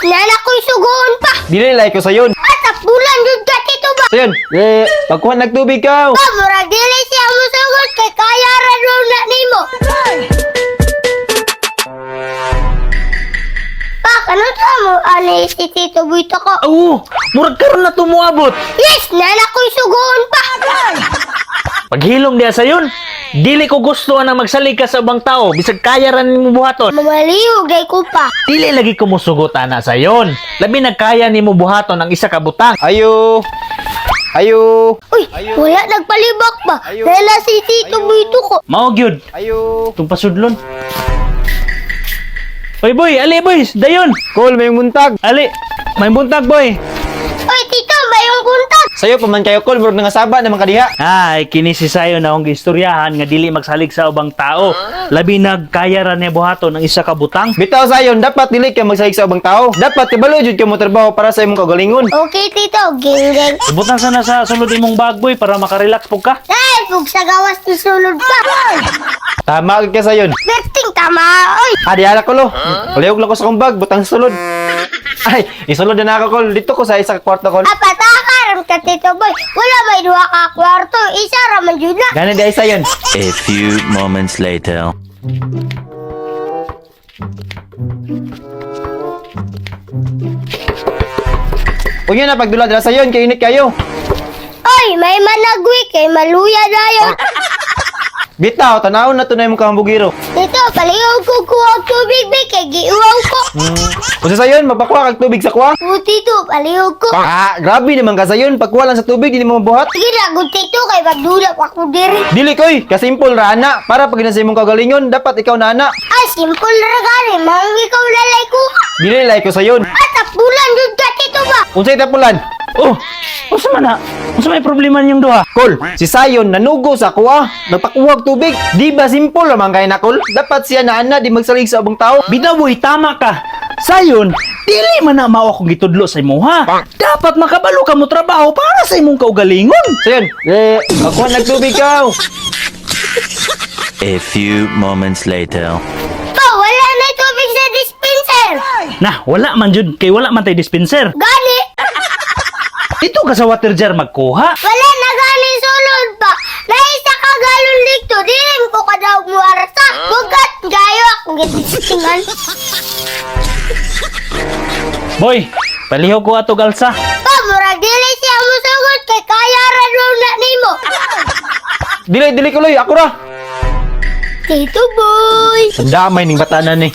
nana ko'y sugoon pa. Dili like ko sayon. At bulan yun ka tito ba? Sayon, pagkuhan nagtubig ka. Pa, murag dili siya mo sugot kay kaya ra daw na nimo. Pa, kano ta mo ani si Tito Buito ko? Oo, murag karon na tumuabot. Yes, nana ko'y sugoon pa. Paghilom diya sayon, dili ko gusto na magsalig ka sa ubang tao, bisag kaya ra nimo buhaton. Mamaliw day ko pa. Dili lagi ko musugot ana sayon. Labi na kaya nimo buhaton ang isa ka butang. Ayo. Ayo. Uy, wala nagpalibak ba? Ayaw. Nana si Tito Ayaw. Buito ko. Mao gyud, Ayo. tung pasudlon. Oy boy, ali boy, dayon. Call may muntag. Ali, may buntag boy. Uy, Tito, mayong kuntag. Sayo pa man kayo call murag nga saba naman kadiha. Ay, kini si sayo na akong istoryahan nga dili magsalig sa ubang tao. Labi nagkaya ra niya buhaton ang isa ka butang. Bitaw sayon, dapat dili ka magsahig sa ubang tao. Dapat kabalo jud ka mo trabaho para sa imong kagalingon. Okay, Tito, ginggeng. Butang sana sa sulod imong bag boy para makarelax pug ka. Dahil, pug sa gawas ni sulod pa. Tama ka sayon. Berting tama, oy. Adi ala ko lo. Palihog lang ko sa kumbag, butang sa sulod. Ay, isulod na ako call. Dito ko sa isa ka kwarto call. Apatakaram ka, Tito Boy. Wala may duha ka kwarto. Isa raman yun na. Gana di ay sayon. A few moments later. Huwag yun na pagdula dala sayon, kay init kayo. Oy, may managwi kay maluya dayon. Bitaw, tanawon na to na imong kahambugiro. Tito, palihog ko kuha tubig, be, kay giuwaw ko. Kung sa sayon, magpakuha kag tubig sa kuha. O, Tito, palihog ko. Ah, grabe naman ka sayon. Pagkuha lang sa tubig, hindi mo mabuhat. Sige na, good Tito, kay magdulap ako diri. Dili koy, kasimple ra ana. Para pag sa imong kagalingon, dapat ikaw na ana. Ah, simple ra gani, mang ikaw lalay ko. Dili like ko sayon. At bulan yun ka, Tito ba? Unsay tapulan? Oh, unsa man na? Unsa may problema niyong duha? Kol, si Sayon nanugo sa kuha. Nagpakuha og tubig. Di ba simple naman kay na kol? Dapat siya na ana di magsalig sa ubang tao. Bitaw boy, tama ka. Sayon, dili man na mao akong gitudlo sa imo ha. Dapat makabalo ka mo trabaho para sa imong kaugalingon. Sayon, magkuha nagtubig ka. A few moments later. Pa, wala na tubig sa dispenser. Nah, wala man jud kay wala man tay dispenser. Gani, Dito ka sa water jar magkuha. wala na gani sulod pa. Naisa ka galon dito, dilim ko ka daw muwarta. Bugat, gayo akong gitistingan. Boy, palihog ko ato galsa. Pa, murag dili siya musugot kay kaya ra daw na nimo. Dili ko loy, ako ra. Tito Boy. Damay ning batanan ni.